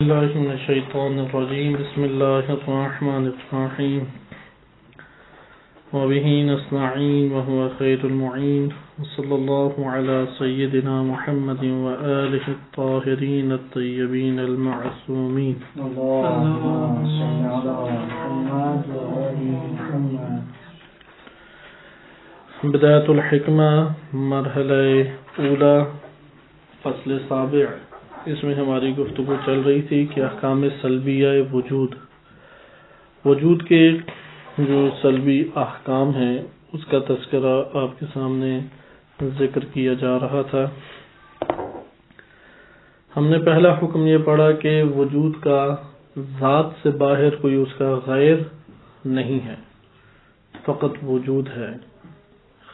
الله من الشيطان الرجيم بسم الله الرحمن الرحيم وبه نستعين وهو خير المعين وصلى الله على سيدنا محمد وآله الطاهرين الطيبين المعصومين اللهم صل على محمد وآل محمد. بداية الحكمة مرحلہ اولا فصل سابع. اس میں ہماری گفتگو چل رہی تھی کہ احکام سلبیہ وجود کے جو سلبی احکام ہیں اس کا تذکرہ آپ کے سامنے ذکر کیا جا رہا تھا. ہم نے پہلا حکم یہ پڑھا کہ وجود کا ذات سے باہر کوئی اس کا غیر نہیں ہے، فقط وجود ہے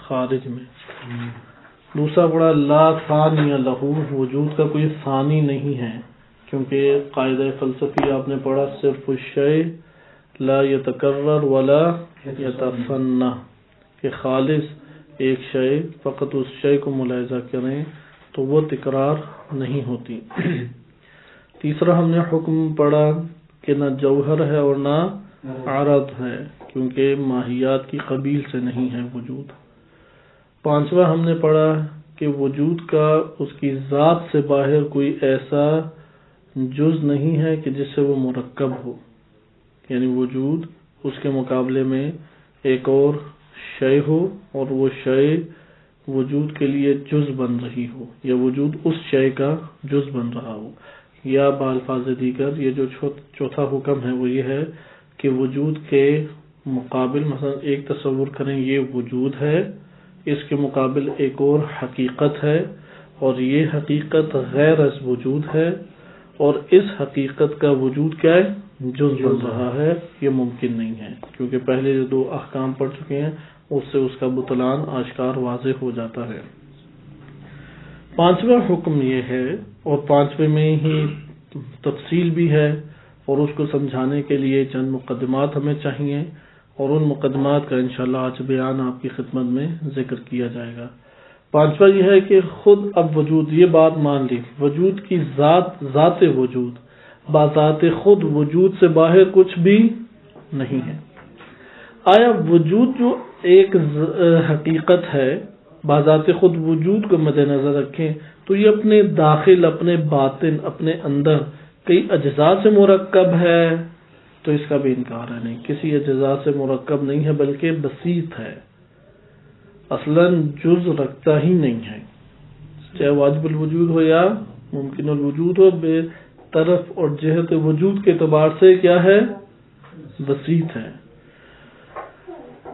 خارج میں. دوسرا پڑھا لا ثانی لہو، وجود کا کوئی ثانی نہیں ہے، کیونکہ قاعدہ فلسفی آپ نے پڑھا صرف الشیء لا یتکرر ولا یتفنی، کہ خالص ایک شے فقط اس شے کو ملاحظہ کریں تو وہ تکرار نہیں ہوتی. تیسرا ہم نے حکم پڑھا کہ نہ جوہر ہے اور نہ عرض ہے، کیونکہ ماہیات کی قبیل سے نہیں ہے وجود. پانچواں ہم نے پڑھا کہ وجود کا اس کی ذات سے باہر کوئی ایسا جز نہیں ہے کہ جس سے وہ مرکب ہو، یعنی وجود اس کے مقابلے میں ایک اور شے ہو اور وہ شے وجود کے لیے جز بن رہی ہو، یا وجود اس شے کا جز بن رہا ہو. یا بالفاظ دیگر یہ جو چوتھا حکم ہے وہ یہ ہے کہ وجود کے مقابل، مثلا ایک تصور کریں یہ وجود ہے، اس کے مقابل ایک اور حقیقت ہے، اور یہ حقیقت غیر از وجود ہے، اور اس حقیقت کا وجود کیا ہے؟ جز بن رہا ہے. یہ ممکن نہیں ہے، کیونکہ پہلے جو دو احکام پڑھ چکے ہیں اس سے اس کا بطلان آشکار واضح ہو جاتا ہے. پانچواں حکم یہ ہے، اور پانچویں میں ہی تفصیل بھی ہے، اور اس کو سمجھانے کے لیے چند مقدمات ہمیں چاہیے، اور ان مقدمات کا انشاءاللہ آج بیان آپ کی خدمت میں ذکر کیا جائے گا. پانچواں یہ ہے کہ خود اب وجود، یہ بات مان لی، وجود کی ذات وجود بذات خود وجود سے باہر کچھ بھی نہیں ہے. آیا وجود جو ایک حقیقت ہے بذات خود وجود کو مد نظر رکھیں تو یہ اپنے داخل، اپنے باطن، اپنے اندر کئی اجزاء سے مرکب ہے؟ تو اس کا بھی انکار ہے، نہیں، کسی اجزاء سے مرکب نہیں ہے، بلکہ بسیط ہے، اصلاً جز رکھتا ہی نہیں ہے. چاہے واجب الوجود ہو یا ممکن الوجود ہو، بے طرف اور جہت وجود کے اعتبار سے کیا ہے؟ بسیط ہے.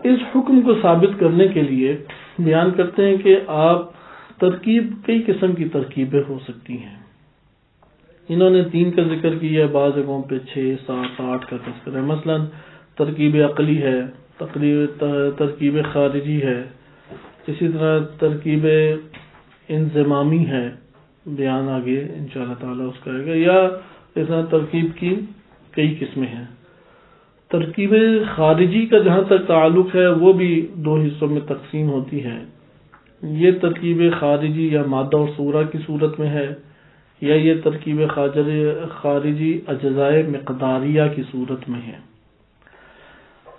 اس حکم کو ثابت کرنے کے لیے بیان کرتے ہیں کہ آپ ترکیب، کئی قسم کی ترکیبیں ہو سکتی ہیں. انہوں نے 3 کا ذکر کیا ہے، بعض جگہوں پہ 6، 7، 8 کا تذکر ہے. مثلا ترکیب عقلی ہے، ترکیب خارجی ہے، اسی طرح ترکیب انضمامی ہے، بیان آگے انشاءاللہ تعالی اس کا آئے گا. یا اس طرح ترکیب کی کئی قسمیں ہیں. ترکیب خارجی کا جہاں تک تعلق ہے وہ بھی 2 حصوں میں تقسیم ہوتی ہے. یہ ترکیب خارجی یا مادہ اور صورہ کی صورت میں ہے، یا یہ ترکیب خارجی اجزائے مقداریہ کی صورت میں ہے.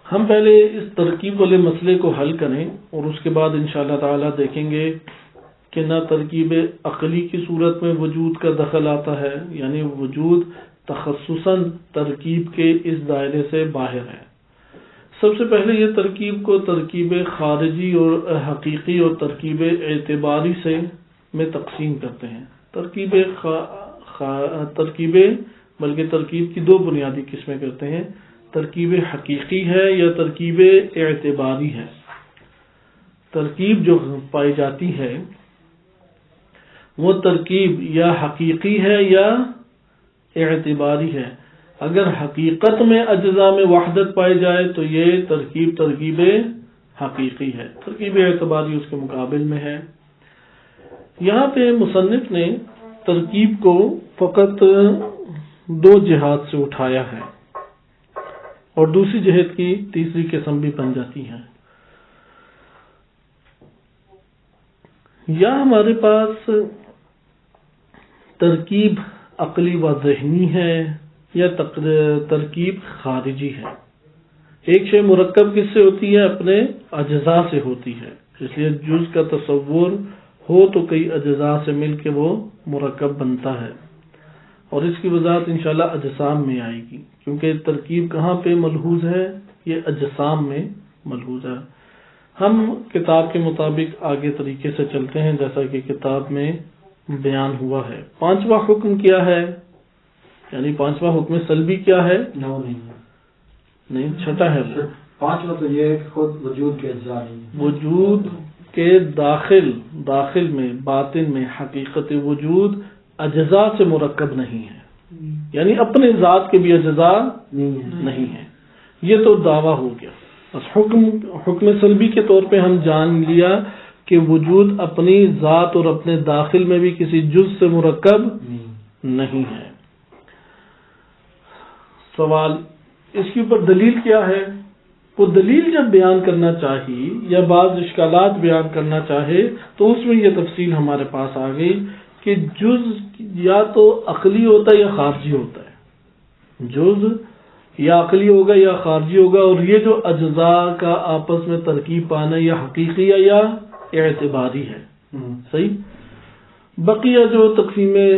ہم پہلے اس ترکیب والے مسئلے کو حل کریں، اور اس کے بعد انشاءاللہ تعالی دیکھیں گے کہ نہ ترکیب عقلی کی صورت میں وجود کا دخل آتا ہے، یعنی وجود تخصصاً ترکیب کے اس دائرے سے باہر ہے. سب سے پہلے یہ ترکیب کو ترکیب خارجی اور حقیقی اور ترکیب اعتباری سے میں تقسیم کرتے ہیں. ترکیب بلکہ ترکیب کی 2 بنیادی قسمیں کرتے ہیں، ترکیب حقیقی ہے یا ترکیب اعتباری ہے. ترکیب جو پائی جاتی ہے وہ ترکیب یا حقیقی ہے یا اعتباری ہے. اگر حقیقت میں اجزاء میں وحدت پائی جائے تو یہ ترکیب حقیقی ہے، ترکیب اعتباری اس کے مقابل میں ہے. یہاں پہ مصنف نے ترکیب کو فقط 2 جہات سے اٹھایا ہے، اور دوسری جہت کی تیسری قسم بھی بن جاتی ہے. یا ہمارے پاس ترکیب عقلی و ذہنی ہے یا ترکیب خارجی ہے. ایک شے مرکب کس سے ہوتی ہے؟ اپنے اجزاء سے ہوتی ہے. اس لیے جز کا تصور ہو تو کئی اجزاء سے مل کے وہ مرکب بنتا ہے، اور اس کی وضاحت انشاءاللہ اجسام میں آئے گی، کیونکہ ترکیب کہاں پہ ملحوظ ہے؟ یہ اجسام میں ملحوظ ہے. ہم کتاب کے مطابق آگے طریقے سے چلتے ہیں جیسا کہ کتاب میں بیان ہوا ہے. پانچواں حکم کیا ہے؟ یعنی پانچواں حکم سلبی کیا ہے؟ نہیں، چھٹا ہے وہ. پانچواں تو یہ ہے کہ خود وجود کے اجزاء نہیں، وجود کے داخل میں، باطن میں حقیقت وجود اجزاء سے مرکب نہیں ہے، یعنی اپنے ذات کے بھی اجزاء نہیں ہیں. یہ تو دعویٰ ہو گیا. بس حکم سلبی کے طور پہ ہم جان لیا کہ وجود اپنی ذات اور اپنے داخل میں بھی کسی جز سے مرکب نہیں ہے. سوال اس کے اوپر دلیل کیا ہے؟ وہ دلیل جب بیان کرنا چاہیے یا بعض اشکالات بیان کرنا چاہے تو اس میں یہ تفصیل ہمارے پاس آ گئی کہ جز یا تو عقلی ہوتا ہے یا خارجی ہوتا ہے. جز یا عقلی ہوگا یا خارجی ہوگا، اور یہ جو اجزاء کا آپس میں ترکیب پانا یا حقیقی ہے یا اعتباری ہے. صحیح. بقیہ جو تقسیمیں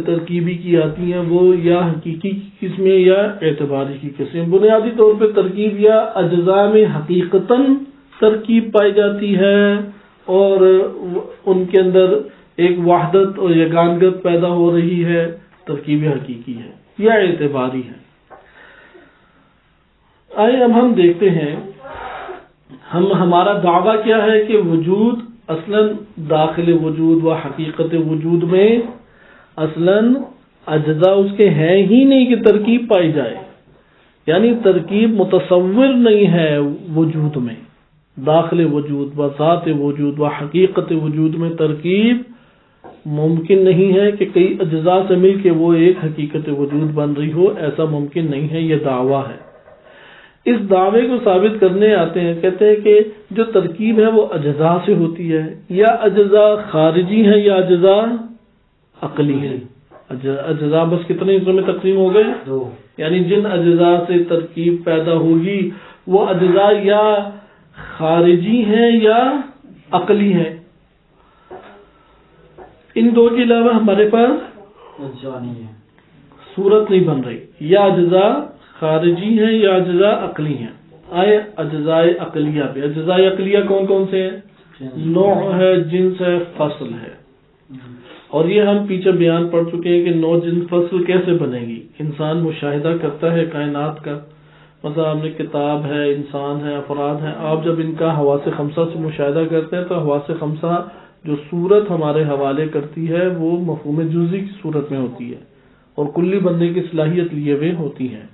ترکیبی کی آتی ہیں وہ یا حقیقی کی قسمیں یا اعتباری کی قسمیں. بنیادی طور پہ ترکیب یا اجزاء میں حقیقتاً ترکیب پائی جاتی ہے اور ان کے اندر ایک وحدت اور یگانگت پیدا ہو رہی ہے. ترکیب حقیقی ہے یا اعتباری ہے. آئے اب ہم دیکھتے ہیں ہمارا دعویٰ کیا ہے کہ وجود اصلاً داخل وجود و حقیقت وجود میں اصلاً اجزاء اس کے ہیں ہی نہیں کہ ترکیب پائی جائے، یعنی ترکیب متصور نہیں ہے وجود میں. داخل وجود و ذات وجود و حقیقت وجود میں ترکیب ممکن نہیں ہے کہ کئی اجزاء سے مل کے وہ ایک حقیقت وجود بن رہی ہو. ایسا ممکن نہیں ہے. یہ دعویٰ ہے. اس دعوے کو ثابت کرنے آتے ہیں، کہتے ہیں کہ جو ترکیب ہے وہ اجزاء سے ہوتی ہے، یا اجزاء خارجی ہیں یا اجزاء عقلی ہیں. اجزاء بس کتنے حصوں میں تقسیم ہو گئے؟ 2. یعنی جن اجزاء سے ترکیب پیدا ہوگی وہ اجزاء یا خارجی ہیں یا عقلی ہیں. ان دو کے علاوہ ہمارے پاس صورت نہیں بن رہی. یا اجزاء خارجی ہیں یا اجزاء عقلی ہیں. آئے اجزاء عقلیہ پہ. اجزاء عقلیہ کون کون سے ہیں؟ نوع ہے، جنس ہے، فصل ہے. اور یہ ہم پیچھے بیان پڑھ چکے ہیں کہ نوع، جنس، فصل کیسے بنے گی. انسان مشاہدہ کرتا ہے کائنات کا، مثلا ہم نے کتاب ہے، انسان ہے، افراد ہیں. آپ جب ان کا حواس خمسہ سے مشاہدہ کرتے ہیں تو حواس خمسہ جو صورت ہمارے حوالے کرتی ہے وہ مفہوم جزئی کی صورت میں ہوتی ہے اور کلی بننے کی صلاحیت لیے ہوئے ہوتی ہے.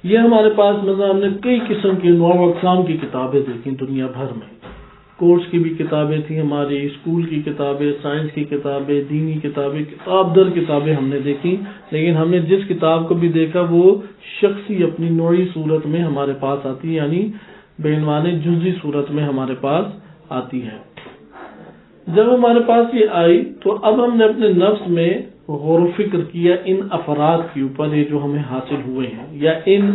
یہ ہمارے پاس مثلا ہم نے کئی قسم کی نوع اقسام کی کتابیں دیکھی دنیا بھر میں. کورس کی بھی کتابیں تھیں ہماری، اسکول کی کتابیں، سائنس کی کتابیں، دینی کتابیں، کتاب در کتابیں ہم نے دیکھی. لیکن ہم نے جس کتاب کو بھی دیکھا وہ شخصی اپنی نوعی صورت میں ہمارے پاس آتی ہے، یعنی بے عنوان جزئی صورت میں ہمارے پاس آتی ہے. جب ہمارے پاس یہ آئی تو اب ہم نے اپنے نفس میں غور و فکر کیا ان افراد کے اوپر یہ جو ہمیں حاصل ہوئے ہیں، یا ان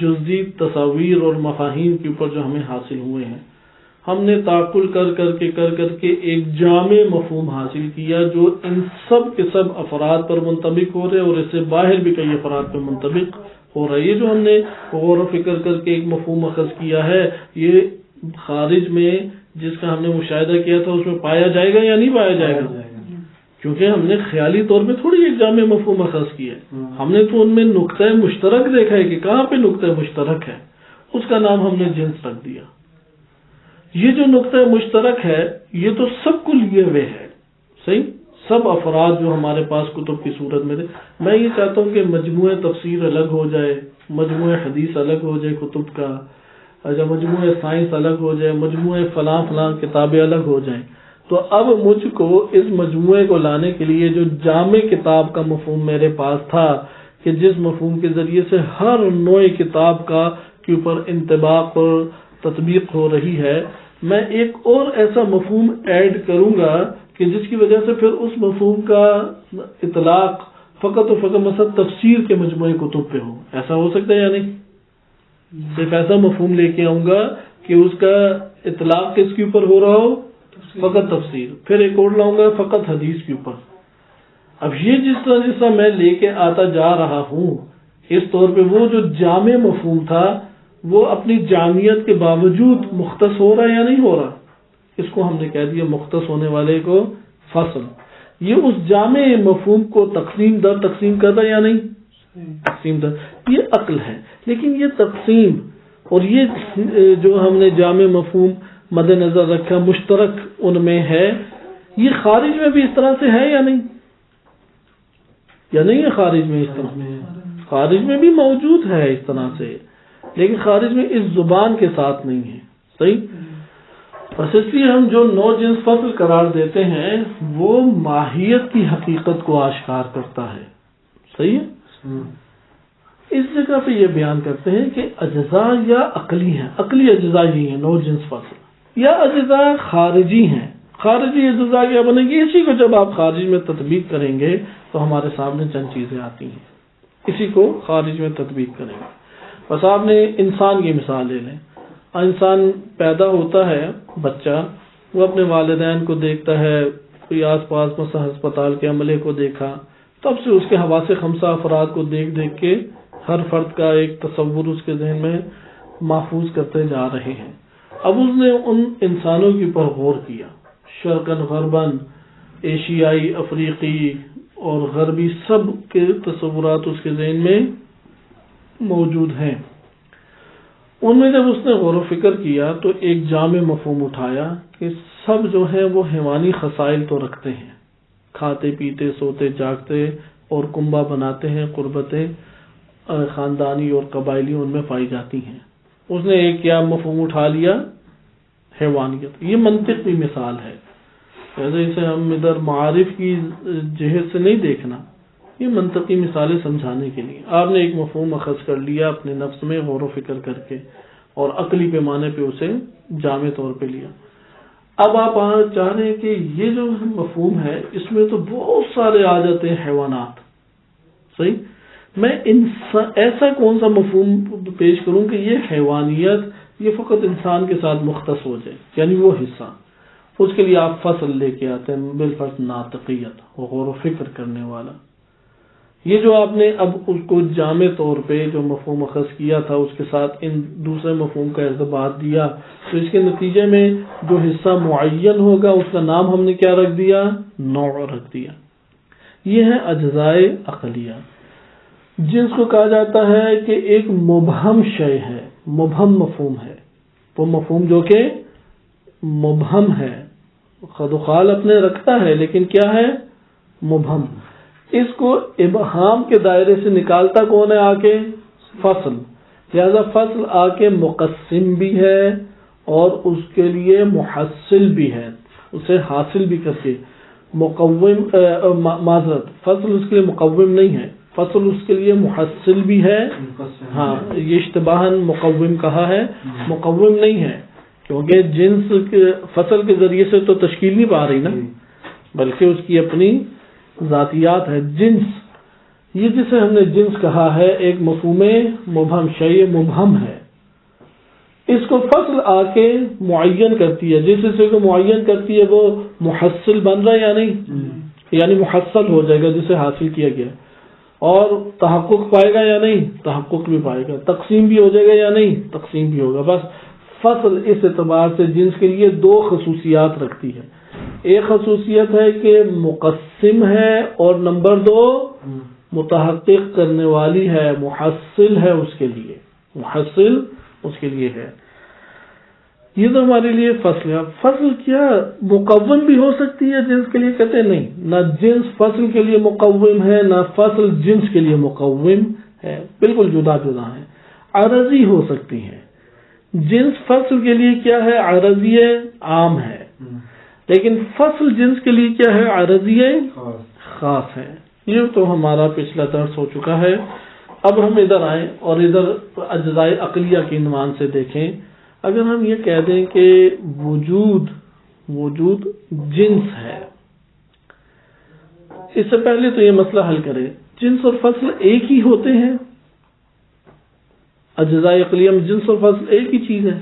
جزئی تصاویر اور مفاہیم کے اوپر جو ہمیں حاصل ہوئے ہیں. ہم نے تعقل کر کے ایک جامع مفہوم حاصل کیا جو ان سب کے سب افراد پر منطبق ہو رہے اور اس سے باہر بھی کئی افراد پر منطبق ہو رہا ہے. یہ جو ہم نے غور و فکر کر کے ایک مفہوم اخذ کیا ہے، یہ خارج میں جس کا ہم نے مشاہدہ کیا تھا اس میں پایا جائے گا یا نہیں پایا جائے گا؟ کیونکہ ہم نے خیالی طور پہ تھوڑی ایک جامع مفہوم اخذ کیا ہے. ہم نے تو ان میں نقطہ مشترک دیکھا ہے کہ کہاں پہ نقطہ مشترک ہے، اس کا نام ہم نے جنس رکھ دیا. یہ جو نقطہ مشترک ہے یہ تو سب کو لیے ہوئے ہے. صحیح. سب افراد جو ہمارے پاس کتب کی صورت میں تھے. میں یہ چاہتا ہوں کہ مجموعہ تفسیر الگ ہو جائے، مجموعہ حدیث الگ ہو جائے کتب کا، اچھا مجموعہ سائنس الگ ہو جائے، مجموعہ فلاں کتابیں الگ ہو جائیں. تو اب مجھ کو اس مجموعے کو لانے کے لیے جو جامع کتاب کا مفہوم میرے پاس تھا کہ جس مفہوم کے ذریعے سے ہر نوع کتاب کا کے اوپر انطباق اور تطبیق ہو رہی ہے، میں ایک اور ایسا مفہوم ایڈ کروں گا کہ جس کی وجہ سے پھر اس مفہوم کا اطلاق فقط و فقط مثلا تفسیر کے مجموعے کتب پہ ہو، ایسا ہو سکتا ہے یا نہیں؟ صرف ایسا مفہوم لے کے آؤں گا کہ اس کا اطلاق کس کے اوپر ہو رہا ہو، فقط تفسیر، پھر ایک اور لاؤں گا فقط حدیث کے اوپر۔ اب یہ جس طرح میں لے کے آتا جا رہا ہوں، اس طور پہ وہ جو جامع مفہوم تھا وہ اپنی جامعیت کے باوجود مختص ہو رہا ہے یا نہیں ہو رہا؟ اس کو ہم نے کہہ دیا مختص ہونے والے کو فصل۔ یہ اس جامع مفہوم کو تقسیم در تقسیم کر رہا ہے یا نہیں؟ تقسیم در، یہ عقل ہے۔ لیکن یہ تقسیم اور یہ جو ہم نے جامع مفہوم مد نظر رکھا مشترک ان میں ہے، یہ خارج میں بھی اس طرح سے ہے یا نہیں؟ یا نہیں ہے خارج میں اس طرح؟ خارج میں بھی موجود ہے اس طرح سے، لیکن خارج میں اس زبان کے ساتھ نہیں ہے۔ صحیح؟ بس اس لیے ہم جو نو جنس فصل قرار دیتے ہیں وہ ماہیت کی حقیقت کو آشکار کرتا ہے۔ صحیح ہے؟ اس جگہ پہ یہ بیان کرتے ہیں کہ اجزاء یا عقلی ہیں، عقلی اجزاء ہی ہیں نو جنس فصل، یا اجزاء خارجی ہیں۔ خارجی اجزاء کیا بنے گی؟ اسی کو جب آپ خارج میں تطبیق کریں گے تو ہمارے سامنے چند چیزیں آتی ہیں، اسی کو خارج میں تطبیق کریں گے۔ بس آپ نے انسان کی مثال لے لیں، انسان پیدا ہوتا ہے بچہ، وہ اپنے والدین کو دیکھتا ہے، کوئی آس پاس مثلا ہسپتال کے عملے کو دیکھا، تب سے اس کے حواس خمسہ افراد کو دیکھ دیکھ کے ہر فرد کا ایک تصور اس کے ذہن میں محفوظ کرتے جا رہے ہیں۔ اب اس نے ان انسانوں کے اوپر غور کیا، شرقاً غرباً، ایشیائی، افریقی اور غربی، سب کے تصورات اس کے ذہن میں موجود ہیں۔ ان میں جب اس نے غور و فکر کیا تو ایک جامع مفہوم اٹھایا کہ سب جو ہیں وہ حیوانی خصائل تو رکھتے ہیں، کھاتے پیتے سوتے جاگتے اور کنبہ بناتے ہیں، قربتیں خاندانی اور قبائلی ان میں پائی جاتی ہیں۔ اس نے ایک کیا مفہوم اٹھا لیا؟ حیوانیت۔ یہ منطق کی مثال ہے، جیسے اسے ہم ادھر معارف کی جہت سے نہیں دیکھنا، یہ منطقی مثالیں سمجھانے کے لیے آپ نے ایک مفہوم اخذ کر لیا اپنے نفس میں غور و فکر کر کے، اور عقلی پیمانے پہ اسے جامع طور پہ لیا۔ اب آپ چاہ رہے ہیں کہ یہ جو مفہوم ہے اس میں تو بہت سارے آ جاتے ہیں حیوانات۔ صحیح؟ میں ایسا کون سا مفہوم پیش کروں کہ یہ حیوانیت یہ فقط انسان کے ساتھ مختص ہو جائے، یعنی وہ حصہ۔ اس کے لیے آپ فصل لے کے آتے ہیں، بالفرض ناطقیت، غور و فکر کرنے والا۔ یہ جو آپ نے اب اس کو جامع طور پہ جو مفہوم اخذ کیا تھا اس کے ساتھ ان دوسرے مفہوم کا ارتباط دیا، تو اس کے نتیجے میں جو حصہ معین ہوگا اس کا نام ہم نے کیا رکھ دیا؟ نوع رکھ دیا۔ یہ ہے اجزائے عقلیہ۔ جنس کو کہا جاتا ہے کہ ایک مبہم شے ہے، مبہم مفہوم ہے، وہ مفہوم جو کہ مبہم ہے، خد و خال اپنے رکھتا ہے لیکن کیا ہے؟ مبہم۔ اس کو ابہام کے دائرے سے نکالتا کون ہے؟ آ کے فصل۔ لہذا فصل آ کے مقسم بھی ہے اور اس کے لیے محصل بھی ہے، اسے حاصل بھی کر کے مقوم، معذرت، فصل اس کے لیے مقوم نہیں ہے، فصل اس کے لیے محصل بھی ہے۔ ہاں، یہ اشتباہاً مقوم کہا ہے، مقوم نہیں ہے، کیونکہ جنس فصل کے ذریعے سے تو تشکیل نہیں پا رہی نا، بلکہ اس کی اپنی ذاتیات ہے۔ جنس، یہ جسے ہم نے جنس کہا ہے، ایک مفہوم مبہم، شیء مبہم ہے۔ اس کو فصل آ کے معین کرتی ہے، جس حصے کو معین کرتی ہے وہ محصل بن رہا ہے یا نہیں؟ یعنی محصل ہو جائے گا جسے حاصل کیا گیا، اور تحقق پائے گا یا نہیں؟ تحقق بھی پائے گا۔ تقسیم بھی ہو جائے گا یا نہیں؟ تقسیم بھی ہوگا۔ بس فصل اس اعتبار سے جنس کے لیے دو خصوصیات رکھتی ہے، ایک خصوصیت ہے کہ مقسم ہے، اور نمبر دو متحقق کرنے والی ہے، محصل ہے اس کے لیے، محصل اس کے لیے ہے۔ یہ تو ہمارے لیے فصل ہے۔ فصل کیا مقوم بھی ہو سکتی ہے جنس کے لیے؟ کہتے ہیں نہیں، نہ جنس فصل کے لیے مقوم ہے نہ فصل جنس کے لیے مقوم ہے، بالکل جدا جدا ہے۔ عرضی ہو سکتی ہے، جنس فصل کے لیے کیا ہے؟ عرضی عام ہے، لیکن فصل جنس کے لیے کیا ہے؟ عرضی خاص ہے۔ یہ تو ہمارا پچھلا درس ہو چکا ہے۔ اب ہم ادھر آئیں اور ادھر اجزائے عقلیہ کے عنوان سے دیکھیں۔ اگر ہم یہ کہہ دیں کہ وجود جنس ہے، اس سے پہلے تو یہ مسئلہ حل کرے، جنس اور فصل ایک ہی ہوتے ہیں؟ اجزاء عقلیہ میں جنس اور فصل ایک ہی چیز ہے؟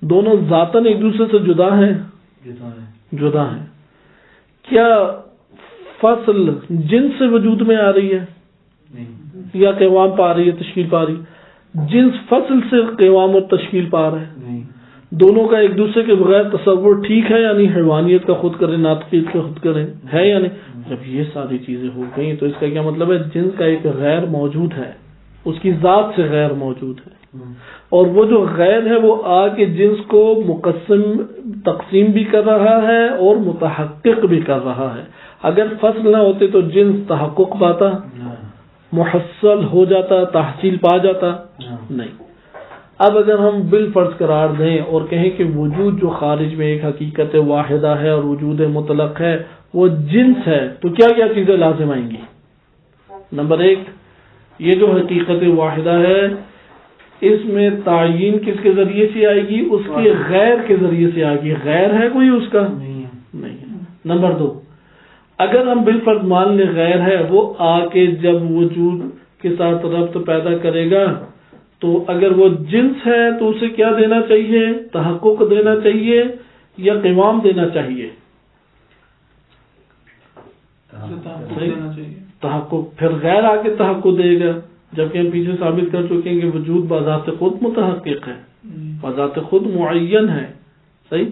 دونوں ذاتاً ایک دوسرے سے جدا ہیں؟ جدا ہیں۔ کیا فصل جنس سے وجود میں آ رہی ہے یا قوام پا رہی ہے، تشکیل پا رہی ہے؟ جنس فصل سے قوام اور تشکیل پا رہا ہے۔ دونوں کا ایک دوسرے کے بغیر تصور ٹھیک ہے، یعنی حیوانیت کا خود کریں، ناطقیت کا خود کریں، ہے یا نہیں؟ جب یہ ساری چیزیں ہو گئیں تو اس کا کیا مطلب ہے؟ جنس کا ایک غیر موجود ہے، اس کی ذات سے غیر موجود ہے، اور وہ جو غیر ہے وہ آ کے جنس کو تقسیم بھی کر رہا ہے اور متحقق بھی کر رہا ہے۔ اگر فصل نہ ہوتے تو جنس تحقق پاتا، محصل ہو جاتا، تحصیل پا جاتا؟ نہیں۔ اب اگر ہم بالفرض قرار دیں اور کہیں کہ وجود جو خارج میں ایک حقیقت واحدہ ہے اور وجود مطلق ہے وہ جنس ہے، تو کیا کیا چیزیں لازم آئیں گی؟ نمبر ایک، یہ جو حقیقت واحدہ ہے اس میں تعین کس کے ذریعے سے آئے گی؟ اس کے غیر کے ذریعے سے آئے گی۔ غیر ہے کوئی اس کا؟ نہیں ہے۔ نمبر دو، اگر ہم بالفرض مان لیں غیر ہے، وہ آ کے جب وجود کے ساتھ ربط پیدا کرے گا تو اگر وہ جنس ہے تو اسے کیا دینا چاہیے؟ تحقق دینا چاہیے یا قوام دینا چاہیے؟ تحقق۔ پھر غیر آ کے تحقق دے گا، جبکہ ہم پیچھے ثابت کر چکے ہیں کہ وجود بذات خود متحقق ہے، بذات خود معین ہے۔ صحیح؟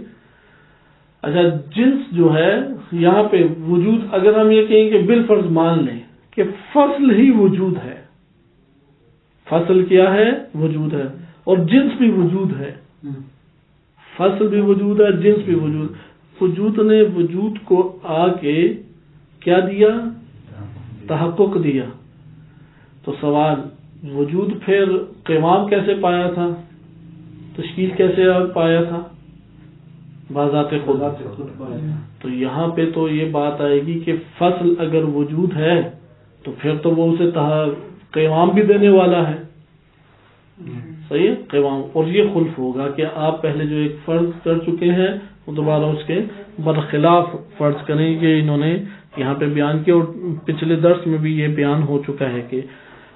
اچھا، جنس جو ہے یہاں پہ وجود، اگر ہم یہ کہیں کہ بالفرض مان لیں کہ فصل ہی وجود ہے، فصل کیا ہے؟ وجود ہے، اور جنس بھی وجود ہے، فصل بھی وجود ہے، جنس بھی وجود۔ وجود نے وجود کو آ کے کیا دیا؟ تحقق دیا۔ تو سوال، وجود پھر قوام کیسے پایا تھا؟ تشکیل کیسے پایا تھا؟ بذات خود۔ تو یہاں پہ تو یہ بات آئے گی کہ فصل اگر وجود ہے تو پھر تو وہ اسے قوام بھی دینے والا ہے۔ صحیح ہے؟ قوام۔ اور یہ خلف ہوگا کہ آپ پہلے جو ایک فرض کر چکے ہیں وہ دوبارہ اس کے برخلاف فرض کریں کہ انہوں نے یہاں پہ بیان کیا، اور پچھلے درس میں بھی یہ بیان ہو چکا ہے کہ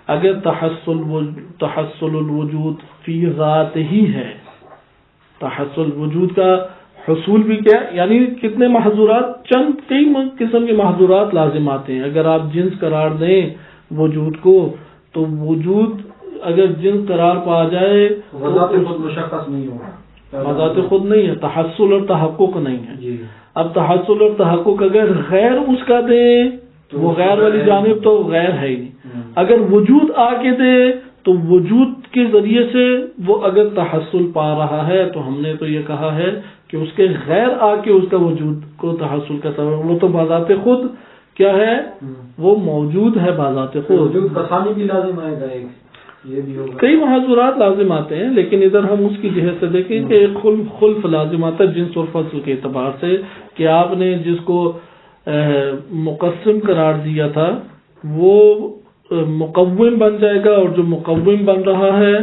اگر تحصل الوجود فی ذات ہی ہے، تحصل وجود کا حصول بھی کیا، یعنی کتنے محظورات، چند کئی قسم کے محظورات لازم آتے ہیں۔ اگر آپ جنس قرار دیں وجود کو تو وجود اگر جنس قرار پا جائے بذات خود مشخص نہیں ہوگا، بذات خود نہیں ہے، تحصل اور تحقق نہیں ہے۔ اب تحصل اور تحقق اگر غیر اس کا دیں تو وہ غیر والی جانب تو غیر ہے ہی نہیں۔ اگر وجود آ کے دے تو وجود کے ذریعے سے وہ اگر تحصل پا رہا ہے تو ہم نے تو یہ کہا ہے کہ اس کے غیر آ کے اس کا وجود کو تحصل کا سبب، وہ تو بذات خود کیا ہے؟ وہ موجود ہے بذات خود۔ وجود کا ثانی بھی لازم آئے گا، یہ بھی ہوگا۔ کئی محاذورات لازم آتے ہیں، لیکن ادھر ہم اس کی جہت سے دیکھیں کہ ایک خلف لازم آتا ہے جنس اور فصل کے اعتبار سے، کہ آپ نے جس کو مقسم قرار دیا تھا وہ مقوم بن جائے گا، اور جو مقوم بن رہا ہے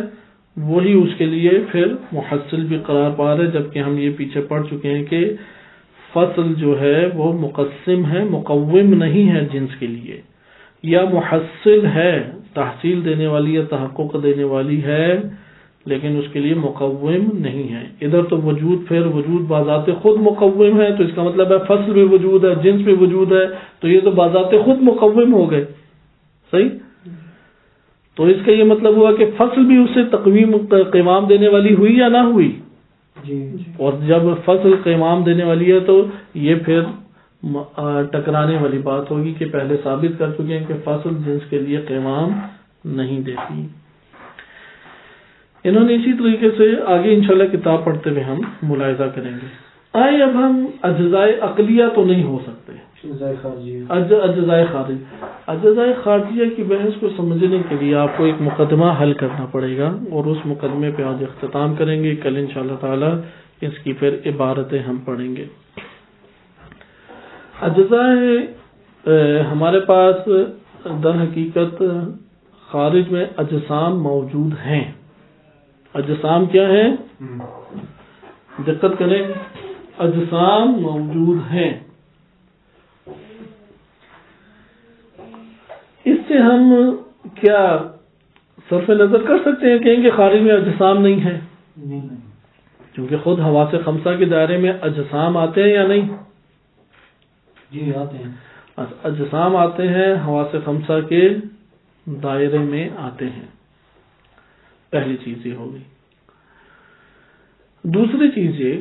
وہی اس کے لیے پھر محصل بھی قرار پا رہے، جبکہ ہم یہ پیچھے پڑھ چکے ہیں کہ فصل جو ہے وہ مقسم ہے، مقوم نہیں ہے جنس کے لیے، یا محصل ہے، تحصیل دینے والی یا تحقق دینے والی ہے، لیکن اس کے لیے مقوم نہیں ہے۔ ادھر تو وجود، پھر وجود بذات خود مقوم ہے، تو اس کا مطلب ہے فصل بھی وجود ہے، جنس بھی وجود ہے، تو یہ تو بذات خود مقوم ہو گئے۔ صحیح؟ تو اس کا یہ مطلب ہوا کہ فصل بھی اسے قوام دینے والی ہوئی یا نہ ہوئی؟ اور جب فصل قوام دینے والی ہے تو یہ پھر ٹکرانے والی بات ہوگی کہ پہلے ثابت کر چکے ہیں کہ فصل جنس کے لیے قوام نہیں دیتی۔ انہوں نے اسی طریقے سے آگے انشاءاللہ کتاب پڑھتے ہوئے ہم ملاحظہ کریں گے۔ آئے اب ہم اجزائے عقلیہ تو نہیں ہو سکتے، اجزائے خارج، اجزائے خارجیہ کی بحث کو سمجھنے کے لیے آپ کو ایک مقدمہ حل کرنا پڑے گا، اور اس مقدمے پہ آج اختتام کریں گے۔ کل انشاءاللہ تعالی اس کی پھر عبارتیں ہم پڑھیں گے۔ اجزائے ہمارے پاس در حقیقت خارج میں اجسام موجود ہیں۔ اجسام کیا ہیں؟ دقت کریں، اجسام موجود ہیں۔ سے ہم کیا صرف نظر کر سکتے ہیں کہیں کہ خارج میں اجسام نہیں ہیں؟ کیونکہ خود حواس خمسہ کے دائرے میں اجسام آتے ہیں یا نہیں؟ جی آتے ہیں. اجسام آتے ہیں، حواس خمسہ کے دائرے میں آتے ہیں. پہلی چیز یہ ہوگی. دوسری چیز یہ،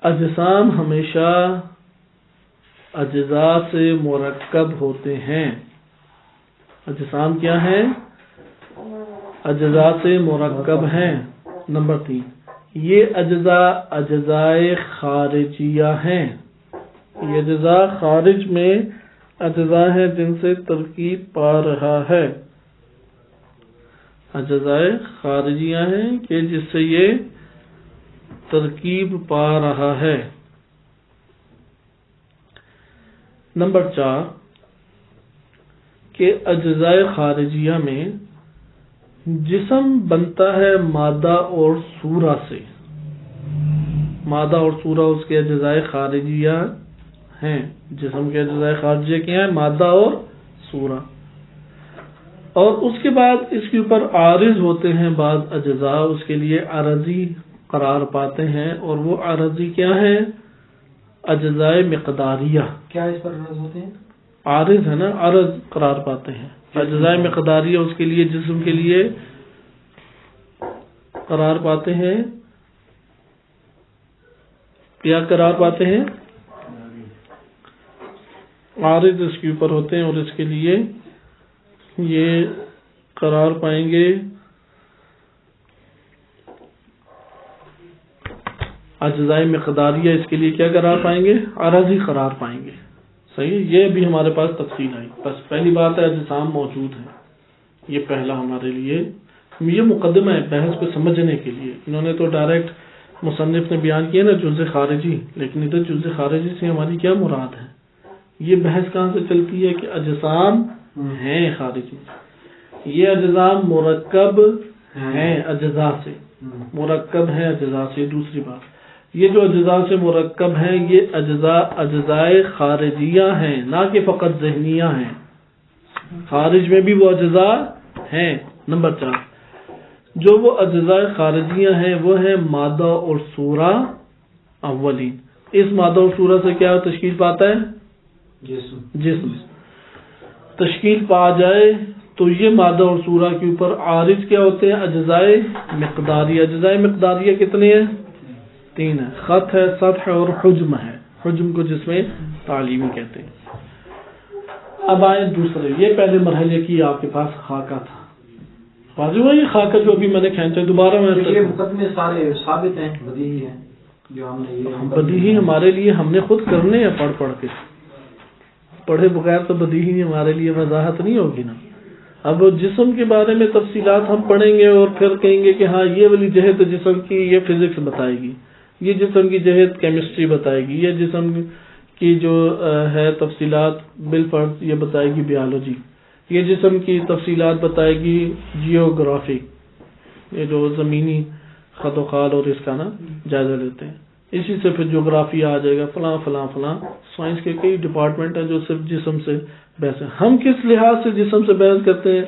اجسام ہمیشہ اجزاء سے مرکب ہوتے ہیں. اجسام کیا ہیں؟ اجزاء سے مرکب ہیں. نمبر 3، یہ اجزاء اجزائے خارجیہ ہیں. یہ اجزاء خارج میں اجزاء ہیں جن سے ترکیب پا رہا ہے. اجزاء خارجیہ ہیں کہ جس سے یہ ترکیب پا رہا ہے. نمبر 4 کہ اجزاء خارجیہ میں جسم بنتا ہے مادہ اور صورہ سے. مادہ اور صورہ اس کے اجزاء خارجیہ ہیں. جسم کے اجزاء خارجیہ کیا ہیں؟ مادہ اور صورہ. اور اس کے بعد اس کے اوپر عارض ہوتے ہیں بعض اجزاء، اس کے لیے عارضی قرار پاتے ہیں. اور وہ عارضی کیا ہیں؟ اجزاء مقداریہ. کیا اس پر عرض ہوتے ہیں؟ عارض ہے نا، عرض قرار پاتے ہیں. اجزاء مقداریہ اس کے لیے جسم کے لیے قرار پاتے ہیں. کیا قرار پاتے ہیں؟ عارض اس کے اوپر ہوتے ہیں اور اس کے لیے یہ قرار پائیں گے اجزاء مقداریہ. اس کے لیے کیا قرار پائیں گے؟ عارضی قرار پائیں گے. صحیح. یہ بھی ہمارے پاس تفصیل آئی. بس پہلی بات ہے اجسام موجود ہیں. یہ پہلا ہمارے لیے یہ مقدمہ ہے بحث کو سمجھنے کے لیے. انہوں نے تو ڈائریکٹ مصنف نے بیان کیا نا جزء خارجی، لیکن ادھر جزء خارجی سے ہماری کیا مراد ہے؟ یہ بحث کہاں سے چلتی ہے کہ اجسام ہیں خارجی. یہ اجسام مرکب ہیں اجزاء سے، مرکب ہیں اجزاء سے. دوسری بات، یہ جو اجزاء سے مرکب ہیں یہ اجزاء اجزاء خارجیہ ہیں، نہ کہ فقط ذہنیہ ہیں. خارج میں بھی وہ اجزاء ہیں. نمبر 4 جو وہ اجزاء خارجیہ ہیں وہ ہیں مادہ اور صورہ اولین. اس مادہ اور صورہ سے کیا تشکیل پاتا ہے؟ جسم. تشکیل پا جائے تو یہ مادہ اور صورہ کے اوپر عارض کیا ہوتے ہیں؟ اجزاء مقداریہ. اجزاء مقداریہ کتنے ہیں؟ 3 ہیں. خط ہے، سطح اور حجم ہے. حجم کو جس میں تعلیمی کہتے ہیں. اب آئے دوسرے. یہ پہلے مرحلے کی آپ کے پاس خاکہ تھا. واضح ہوا یہ خاکہ جو ابھی میں نے کھینچا. دوبارہ میں یہ مقدمے سارے ثابت ہیں، بدیہی ہیں جو ہم نے. بدیہی ہمارے لیے ہم نے خود کرنے ہیں پڑھ پڑھ کے. پڑھے بغیر تو بدیہی ہمارے لیے وضاحت نہیں ہوگی نا. اب جسم کے بارے میں تفصیلات ہم پڑھیں گے اور پھر کہیں گے کہ ہاں یہ والی جہت جسم کی یہ فزکس بتائے گی، یہ جسم کی جہت کیمسٹری بتائے گی، یہ جسم کی جو ہے تفصیلات بالفرض یہ بتائے گی بیالوجی، یہ جسم کی تفصیلات بتائے گی جیوگرافی، یہ جو زمینی خط و خال اور اس کا نا جائزہ لیتے ہیں. اسی سے پھر جغرافی آ جائے گا، فلاں فلاں فلاں. سائنس کے کئی ڈپارٹمنٹ ہیں جو صرف جسم سے بحث ہے. ہم کس لحاظ سے جسم سے بحث کرتے ہیں؟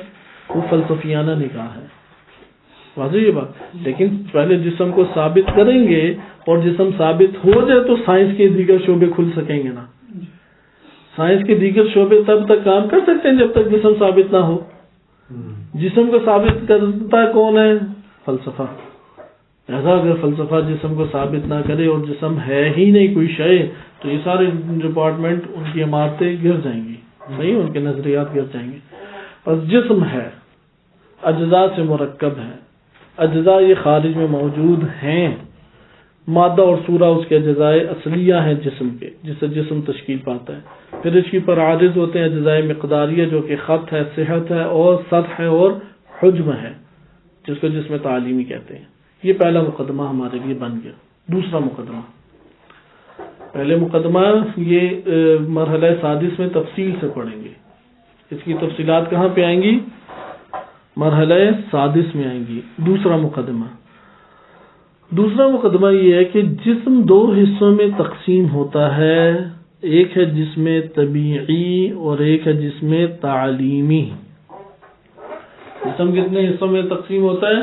وہ فلسفیانہ نگاہ ہے. واضح یہ بات. لیکن پہلے جسم کو ثابت کریں گے اور جسم ثابت ہو جائے تو سائنس کے دیگر شعبے کھل سکیں گے نا. سائنس کے دیگر شعبے تب تک کام کر سکتے ہیں جب تک جسم ثابت نہ ہو. جسم کو ثابت کرتا کون ہے؟ فلسفہ. ایسا اگر فلسفہ جسم کو ثابت نہ کرے اور جسم ہے ہی نہیں کوئی شے تو یہ سارے ڈپارٹمنٹ ان کی عمارتیں گر جائیں گی. صحیح، ان کے نظریات گر جائیں گے. بس جسم ہے، اجزاء سے مرکب ہے. اجزاء یہ خارج میں موجود ہیں. مادہ اور صورہ اس کے اجزاء اصلیہ ہیں جسم کے، جس سے جسم تشکیل پاتا ہے. پھر اس کے اوپر عارض ہوتے ہیں اجزاء مقداریہ جو کہ خط ہے، صحت ہے اور سطح اور حجم ہے، جس کو جسم تعلیمی کہتے ہیں. یہ پہلا مقدمہ ہمارے لیے بن گیا. دوسرا مقدمہ، پہلے مقدمہ یہ مرحلہ سادس میں تفصیل سے پڑھیں گے. اس کی تفصیلات کہاں پہ آئیں گی؟ مرحلہ سادس میں آئیں گی. دوسرا مقدمہ یہ ہے کہ جسم 2 حصوں میں تقسیم ہوتا ہے. ایک ہے جسم طبیعی اور ایک ہے جسم تعلیمی. جسم کتنے حصوں میں تقسیم ہوتا ہے؟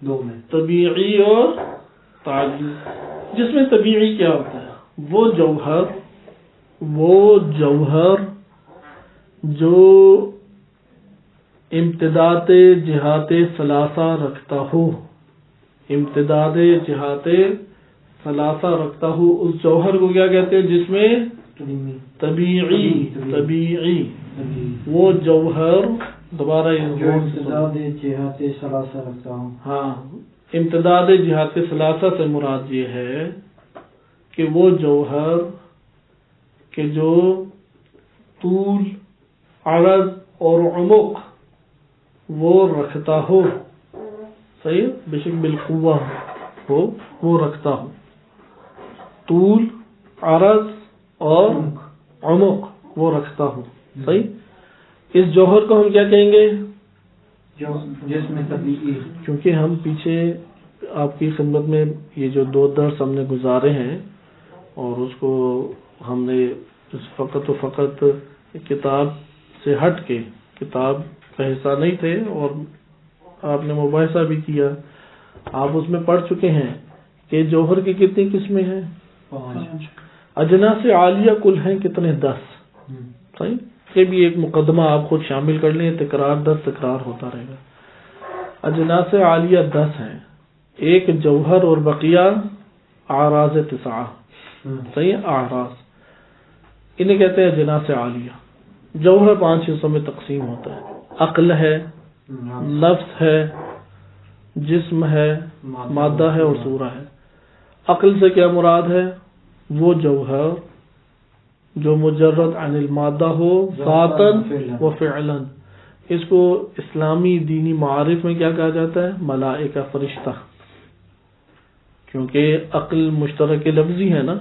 دو میں، طبیعی اور تعلیمی۔ جس میں طبیعی کیا ہوتا ہے؟ وہ جوہر جو امتداد جہات ثلاثہ رکھتا ہو، امتداد جہات ثلاثہ رکھتا ہو، اس جوہر کو کیا کہتے ہیں؟ جس میں طبیعی وہ جوہر، دوبارہ امتداد جہات ثلاثہ رکھتا ہوں۔ ہاں، امتداد جہات ثلاثہ سے مراد یہ ہے کہ وہ جوہر کہ جو طول، عرض اور عمق وہ رکھتا ہو، صحیح، بے شک بالقوہ ہو، وہ رکھتا ہو، طول، عرض اور عمق وہ رکھتا ہو، صحیح۔ اس جوہر کو ہم کیا کہیں گے؟ جس میں طبیعی، کیونکہ ہم پیچھے آپ کی خدمت میں یہ جو 2 درس ہم نے گزارے ہیں، اور اس کو ہم نے فقط و فقط کتاب سے ہٹ کے، کتاب کا حصہ نہیں تھے، اور آپ نے مباحثہ بھی کیا، آپ اس میں پڑھ چکے ہیں کہ جوہر کی کتنی قسمیں ہیں؟ 5۔ اجناس عالیہ کل ہیں کتنے؟ 10، صحیح۔ یہ بھی ایک مقدمہ آپ خود شامل کر لیں، تکرار 10 تکرار ہوتا رہے گا۔ اجناس عالیہ 10 ہیں، ایک جوہر اور بقیہ اعراض 9، صحیح، اعراض، انہیں کہتے ہیں اجناس عالیہ۔ جوہر 5 حصوں میں تقسیم ہوتا ہے، عقل ہے، نفس ہے، جسم ہے، مادہ ہے اور صورہ ہے۔ عقل سے کیا مراد ہے؟ وہ جوہر جو مجرد عن المادہ ہو، ذاتاً و فعلاً۔ اس کو اسلامی دینی معارف میں کیا کہا جاتا ہے؟ ملائکہ، فرشتہ، کیونکہ عقل مشترک لفظی ہے نا۔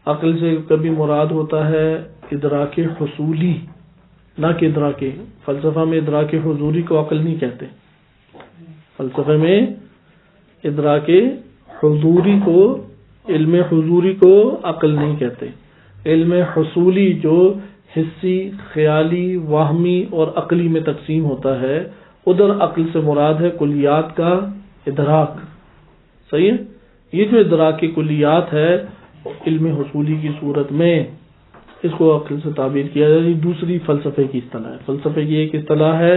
عقل سے کبھی مراد ہوتا ہے ادراک حصولی، نہ کہ ادراک، فلسفہ میں ادراک حضوری کو عقل نہیں کہتے، فلسفے میں ادراک حضوری کو، علم حضوری کو عقل نہیں کہتے۔ علم حصولی جو حسی، خیالی، واہمی اور عقلی میں تقسیم ہوتا ہے، ادھر عقل سے مراد ہے کلیات کا ادراک، صحیح ہے۔ یہ جو ادراک کی کلیات ہے علم حصولی کی صورت میں، اس کو عقل سے تعبیر کیا جائے۔ دوسری فلسفے کی اصطلاح ہے، فلسفے کی ایک اصطلاح ہے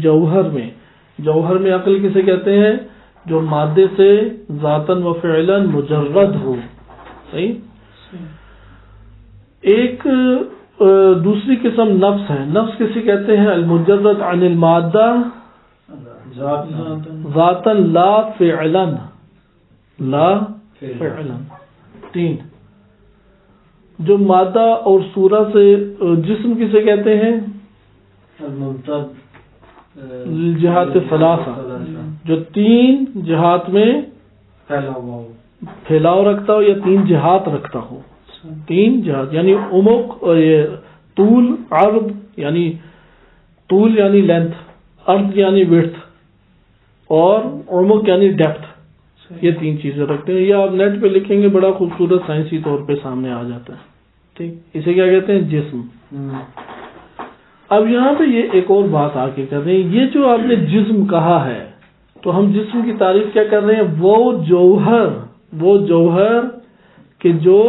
جوہر میں۔ جوہر میں عقل کسے کہتے ہیں؟ جو مادے سے ذاتاً و فعلاً مجرد ہو، صحیح۔ ایک دوسری قسم نفس ہے۔ نفس کسے کہتے ہیں؟ المجرد عن المادہ ذاتاً لا فعلاً، لا فعلاً۔ 3 جو مادہ اور صورہ سے، جسم کسے کہتے ہیں؟ جہات ثلاثہ، جو 3 جہات میں پھیلاؤ رکھتا ہو یا 3 جہات رکھتا ہو۔ 3 جہات یعنی عمق، اور یہ طول، عرض یعنی طول یعنی لینتھ، عرض یعنی وڈتھ، اور عمق یعنی ڈیپتھ۔ یہ 3 چیزیں رکھتے ہیں۔ یہ آپ نیٹ پہ لکھیں گے، بڑا خوبصورت سائنسی طور پہ سامنے آ جاتا ہے، ٹھیک۔ اسے کیا کہتے ہیں؟ جسم۔ اب یہاں پہ یہ ایک اور بات آ کے کر رہے ہیں، یہ جو آپ نے جسم کہا ہے، تو ہم جسم کی تعریف کیا کر رہے ہیں؟ وہ جوہر کہ جو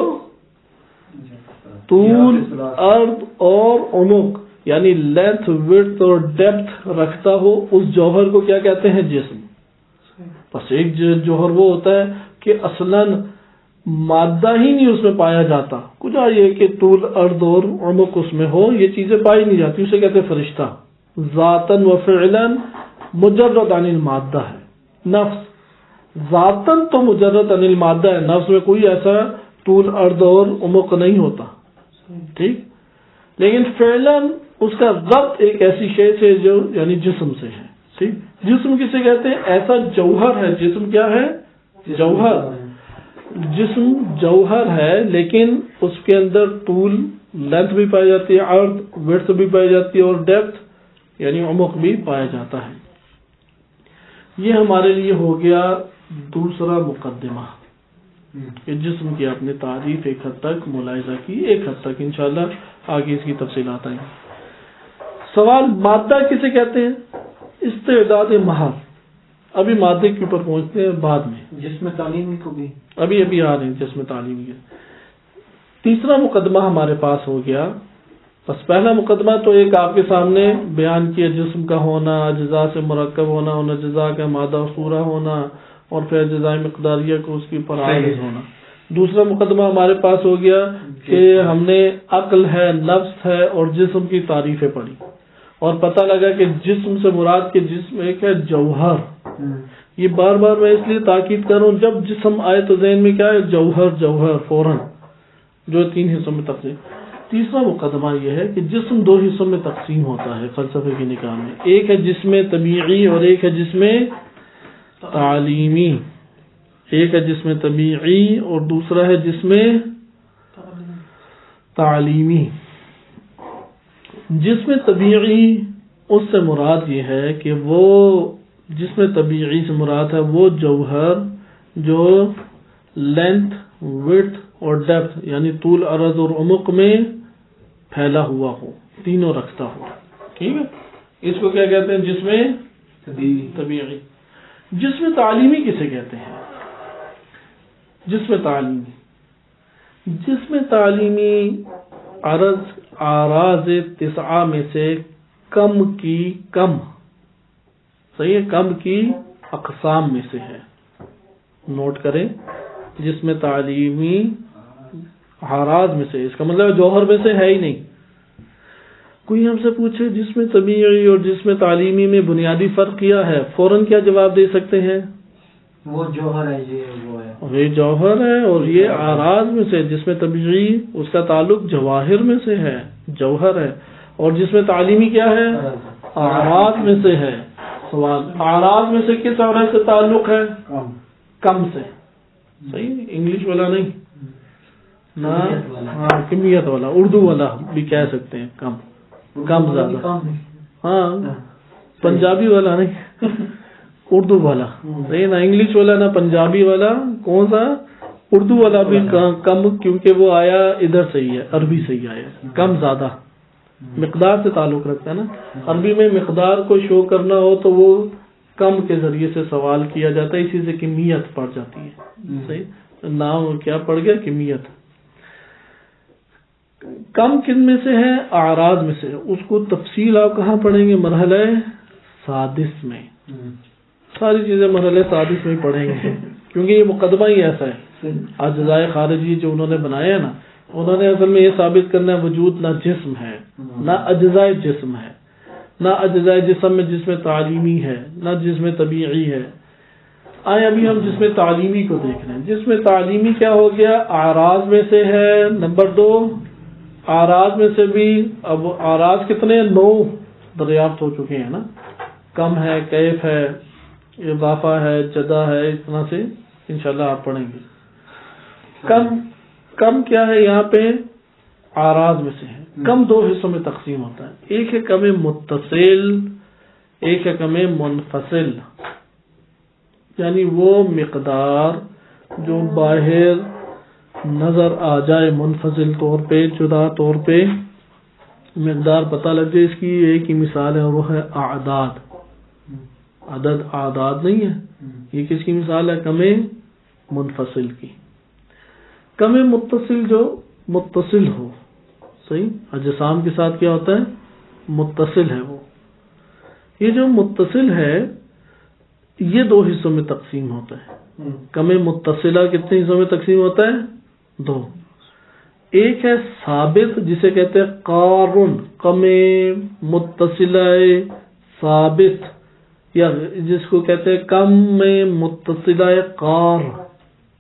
طول، عرض اور عمق یعنی لینتھ، وڈتھ اور ڈیپتھ رکھتا ہو، اس جوہر کو کیا کہتے ہیں؟ جسم۔ بس ایک جوہر وہ ہوتا ہے کہ اصلاً مادہ ہی نہیں اس میں پایا جاتا، کچھ یہ کہ طول، عرض اور عمق اس میں ہو، یہ چیزیں پائی نہیں جاتی، اسے کہتے ہیں فرشتہ۔ ذاتاً و فعلاً مجرد عن المادہ ہے۔ نفس ذاتاً تو مجرد عن المادہ ہے، نفس میں کوئی ایسا طول، عرض اور عمق نہیں ہوتا، ٹھیک، لیکن فعلاً اس کا ربط ایک ایسی شے سے جو یعنی جسم سے ہے، ٹھیک۔ جسم کسے کہتے ہیں؟ ایسا جوہر ہے۔ جسم کیا ہے؟ جوہر۔ جسم جوہر ہے، لیکن اس کے اندر طول، لینتھ بھی پائی جاتی ہے، عرض، وڈتھ بھی پائی جاتی ہے، اور ڈیپتھ یعنی عمق بھی پایا جاتا ہے۔ یہ ہمارے لیے ہو گیا دوسرا مقدمہ کہ جسم کی اپنے تعریف ایک حد تک ملاحظہ کی، ایک حد تک انشاءاللہ آگے اس کی تفصیلات آئیں گی۔ سوال مادہ کسے کہتے ہیں؟ استعداد محض. ابھی مادے کے اوپر پہنچتے ہیں بعد میں. جس میں تعلیمی کو بھی ابھی آ رہے ہیں جس میں تعلیمی ہے. تیسرا مقدمہ ہمارے پاس ہو گیا. بس پہلا مقدمہ تو ایک آپ کے سامنے بیان کیا، جسم کا ہونا، اجزاء سے مرکب ہونا، ان اجزاء کا مادہ و صورہ ہونا، اور پھر اجزاء مقداریہ کو اس کی پر عارض ہونا. دوسرا مقدمہ ہمارے پاس ہو گیا کہ ہم نے عقل ہے، نفس ہے اور جسم کی تعریفیں پڑھی، اور پتہ لگا کہ جسم سے مراد کے جسم ایک ہے جوہر. یہ بار بار میں اس لیے تاکید کر رہا ہوں، جب جسم آئے تو ذہن میں کیا ہے؟ جوہر فوراً، جو 3 حصوں میں تقسیم. تیسرا مقدمہ یہ ہے کہ جسم 2 حصوں میں تقسیم ہوتا ہے فلسفے کی نگاہ میں. ایک ہے جسم طبیعی اور ایک ہے جسم تعلیمی. ایک ہے جسم طبیعی اور دوسرا ہے جسم تعلیمی. جسم طبیعی اس سے مراد یہ ہے کہ وہ جسم طبیعی سے مراد ہے وہ جوہر جو لینتھ، وڈتھ اور ڈیپتھ یعنی طول، عرض اور عمق میں پھیلا ہوا ہو، تینوں رکھتا ہو. ٹھیک ہے، اس کو کیا کہتے ہیں؟ جسم طبیعی. جسم تعلیمی کسے کہتے ہیں؟ جسم تعلیمی اعراض 9 میں سے کم کی کم، صحیح ہے، کم کی اقسام میں سے ہے. نوٹ کریں، جسم تعلیمی اعراض میں سے، اس کا مطلب جوہر میں سے ہے ہی نہیں. کوئی ہم سے پوچھے جسم طبیعی اور جسم تعلیمی میں بنیادی فرق کیا ہے، فوراً کیا جواب دے سکتے ہیں؟ وہ جوہر ہے، یہ وہ ہے، یہ جوہر ہے اور یہ اعراض میں سے. جسم طبیعی اس کا تعلق جواہر میں سے ہے، جوہر ہے، اور جسم تعلیمی کیا ہے؟ اعراض میں سے ہے. سوال، اعراض میں سے کس عرض سے تعلق ہے؟ کم سے. صحیح، انگلش والا نہیں نا، کمیت والا، اردو والا بھی کہہ سکتے ہیں. کم زیادہ، ہاں، پنجابی والا نہیں، اردو والا. صحیح نا، انگلش والا نہ پنجابی والا، کون سا؟ اردو والا بھی کم، کیونکہ وہ آیا ادھر سے ہی ہے، عربی سے ہی آیا. کم زیادہ مقدار سے تعلق رکھتا ہے نا. عربی میں مقدار کو شو کرنا ہو تو وہ کم کے ذریعے سے سوال کیا جاتا ہے، اسی سے کمیت پڑ جاتی ہے. صحیح، نام کیا پڑ گیا؟ کمیت. کم کن میں سے ہے؟ اعراض میں سے. اس کو تفصیل آپ کہاں پڑھیں گے؟ مرحلہ سادس میں. ساری چیزیں مرحلہ سادس میں پڑھیں گے، کیونکہ یہ مقدمہ ہی ایسا ہے. اجزائے خارجی جو انہوں نے بنایا ہے نا، انہوں نے اصل میں یہ ثابت کرنا ہے وجود نہ جسم ہے، نہ اجزائے جسم ہے، نہ اجزائے جسم میں جسم تعلیمی ہے، نہ جسم طبیعی ہے. آئے ابھی ہم جسم تعلیمی کو دیکھ رہے ہیں. جسم تعلیمی کیا ہو گیا؟ اعراض میں سے ہے. نمبر 2، اعراض میں سے بھی اب اعراض کتنے؟ 9 دریافت ہو چکے ہیں نا. کم ہے، کیف ہے، اضافہ ہے، جدا ہے، اس طرح سے انشاءاللہ آپ پڑھیں گے. کم کیا ہے یہاں پہ؟ اعراض میں سے ہے. کم 2 حصوں میں تقسیم ہوتا ہے. ایک ہے کم متصل، ایک ہے کم منفصل. یعنی وہ مقدار جو باہر نظر آ جائے منفصل طور پہ، جدا طور پہ مقدار پتہ لگ جائے. اس کی ایک ہی مثال ہے اور وہ ہے اعداد. عدد اعداد نہیں ہے، یہ کس کی مثال ہے؟ کم منفصل کی. کم متصل جو متصل ہو، صحیح، اجسام کے ساتھ کیا ہوتا ہے؟ متصل ہے وہ. یہ جو متصل ہے یہ 2 حصوں میں تقسیم ہوتا ہے. کم متصلہ کتنے حصوں میں تقسیم ہوتا ہے؟ 2. ایک ہے ثابت جسے کہتے ہیں قارن، کم متصلہ ثابت، یا جس کو کہتے ہیں کم متصلہ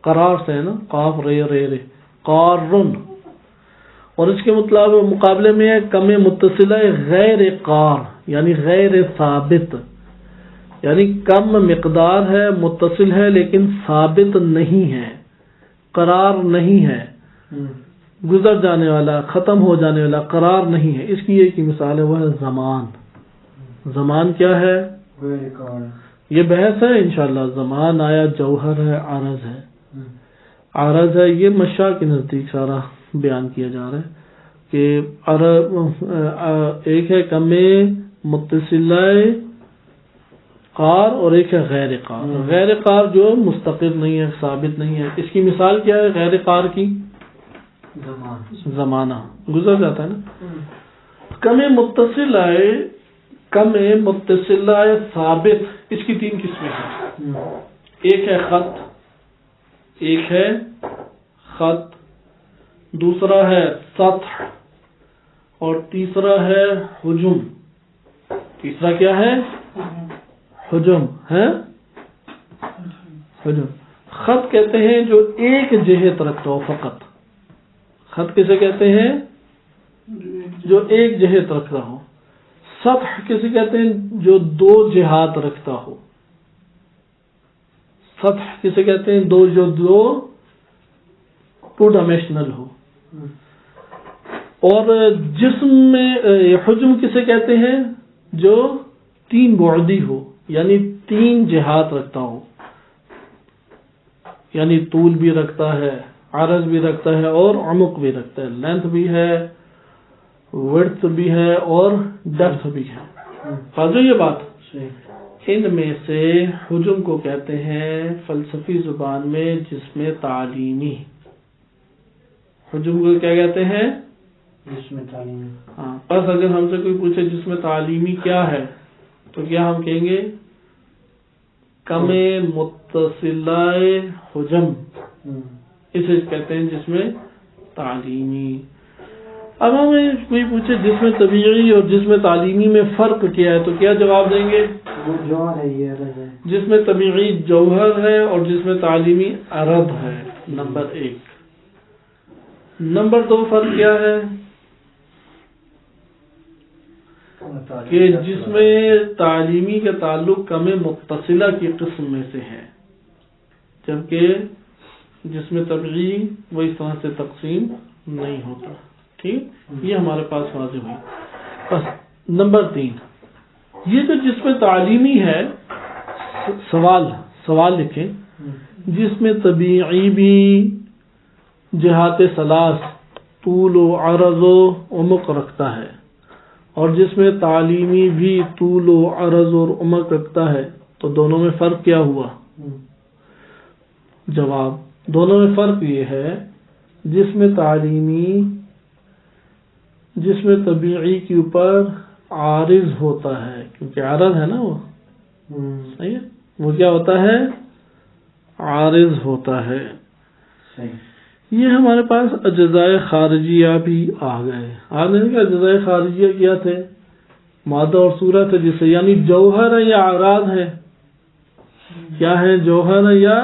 قرار سے ہے نا، قاف رے قارن. اور اس کے مقابلے میں ہے کم متصلہ غیر قار، یعنی غیر ثابت، یعنی کم مقدار ہے، متصل ہے لیکن ثابت نہیں ہے، قرار نہیں ہے، گزر جانے والا، ختم ہو جانے والا، قرار نہیں ہے. اس کی ایک ہی مثال ہے، وہ ہے زمان. زمان کیا ہے؟ یہ بحث ہے انشاءاللہ. زمان آیا، جوہر ہے، عرض ہے. عرض ہے، یہ مشاء کے نزدیک سارا بیان کیا جا رہا ہے. کہ ایک ہے کم متصلہ قار اور ایک ہے غیر قار. غیر قار جو مستقر نہیں ہے، ثابت نہیں ہے. اس کی مثال کیا ہے غیر قار کی؟ زمانہ گزر جاتا ہے نا. کم متصلہ ثابت، اس کی 3 قسمیں ہیں. ایک ہے خط، دوسرا ہے سطح، اور تیسرا ہے حجم. تیسرا کیا ہے؟ حجم ہے. حجم خط کہتے ہیں جو ایک جہت رکھتا ہو فقط. خط کسے کہتے ہیں؟ جو ایک جہت رکھتا ہو. سطح کسے کہتے ہیں؟ جو 2 جہات رکھتا ہو. سطح کسے کہتے ہیں؟ جو 2 ڈائمینشنل ہو. اور جسم میں حجم کسے کہتے ہیں؟ جو 3 بعدی ہو، یعنی 3 جہات رکھتا ہو. یعنی طول بھی رکھتا ہے، عرض بھی رکھتا ہے، اور عمق بھی رکھتا ہے. لینتھ بھی ہے، وڈتھ بھی ہے، اور ڈیپتھ بھی ہے. سمجھو یہ بات. ان میں سے حجم کو کہتے ہیں فلسفی زبان میں جسم تعلیمی. حجم کو کیا کہتے ہیں؟ جسم تعلیمی. ہاں. بس اگر ہم سے کوئی پوچھے جسم تعلیمی کیا ہے تو کیا ہم کہیں گے؟ کم متصلہ حجم، اسے کہتے ہیں جسم تعلیمی. اب ہمیں کوئی پوچھے جسم طبیعی اور جسم تعلیمی میں فرق کیا ہے تو کیا جواب دیں گے؟ جوہر ہے، یہ عرض ہے. جسم طبیعی جوہر ہے اور جسم تعلیمی عرض ہے. نمبر 1. نمبر 2 فرق کیا ہے؟ کہ جسم تعلیمی کا تعلق کم متصلہ کی قسم میں سے ہے، جبکہ جسم طبیعی وہ اس طرح سے تقسیم نہیں ہوتا. ٹھیک، یہ ہمارے پاس واضح ہوئی. بس نمبر 3، یہ جو جسم تعلیمی ہے، سوال لکھیں. جسم طبیعی بھی جہات 3 طول و عرض و عمق رکھتا ہے، اور جسم تعلیمی بھی طول و عرض اور عمق رکھتا ہے. تو دونوں میں فرق کیا ہوا؟ جواب، دونوں میں فرق یہ ہے جسم تعلیمی جسم طبیعی کے اوپر عارض ہوتا ہے، کیونکہ عرض ہے نا وہ. صحیح ہے، وہ کیا ہوتا ہے؟ عارض ہوتا ہے. یہ ہمارے پاس اجزائے خارجیہ بھی آ گئے. کہ اجزائے خارجیہ کیا تھے؟ مادہ اور صورت ہے، جسے یعنی جوہر ہے یا اعراض ہے؟ کیا ہے؟ جوہر ہے یا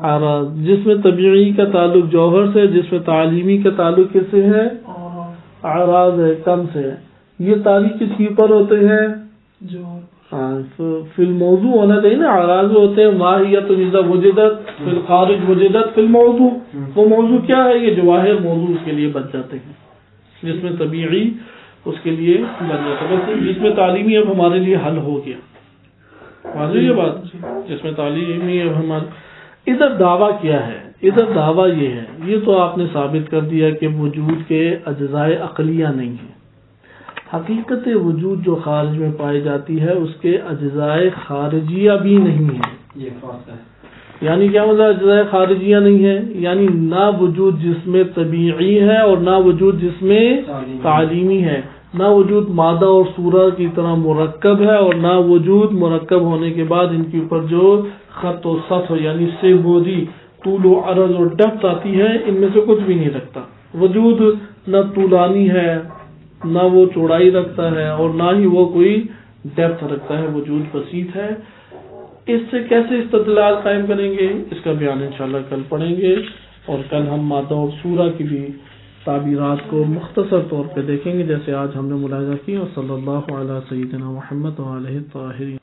اعراض. جسم طبیعی کا تعلق جوہر سے، جسم تعلیمی کا تعلق کس سے ہے؟ اعراض ہے، کم سے. یہ تعریف کس کے اوپر ہوتے ہیں؟ فی الموضوع ہونا چاہیے نا. اعراض ہوتے ہیں ماہیت اذا وجدت فی الخارج وجدت فی الموضوع. وہ موضوع کیا ہے؟ یہ جواہر موضوع اس کے لیے بچ جاتے ہیں. جس میں طبیعی اس کے لیے بن جاتا ہے. جس میں تعلیمی اب ہمارے لیے حل ہو گیا. واضح یہ بات. جس میں تعلیمی اب ہمارے ادھر دعویٰ کیا ہے؟ ادھر دعویٰ یہ ہے، یہ تو آپ نے ثابت کر دیا کہ وجود کے اجزائے عقلیہ نہیں ہیں. حقیقت وجود جو خارج میں پائی جاتی ہے اس کے اجزائے خارجیہ بھی نہیں ہیں. یہ فرق ہے. یعنی کیا مطلب اجزائے خارجیہ نہیں ہے؟ یعنی نہ وجود جسم طبیعی ہے اور نہ وجود جسم تعلیمی ہے. نہ وجود مادہ اور صورت کی طرح مرکب ہے، اور نہ وجود مرکب ہونے کے بعد ان کے اوپر جو خط و سطح یعنی سے بودی طول و عرض اور ڈیپتھ آتی ہے، ان میں سے کچھ بھی نہیں رکھتا. وجود نہ طولانی ہے، نہ وہ چوڑائی رکھتا ہے، اور نہ ہی وہ کوئی ڈیپتھ رکھتا ہے. وجود بسیط ہے. اس سے کیسے استدلال قائم کریں گے؟ اس کا بیان انشاءاللہ کل پڑھیں گے، اور کل ہم مادہ اور صورہ کی بھی تعبیرات کو مختصر طور پہ دیکھیں گے جیسے آج ہم نے ملاحظہ کی. اور صلی اللہ علیہ سیدنا محمد وعلیہ الطاہرین.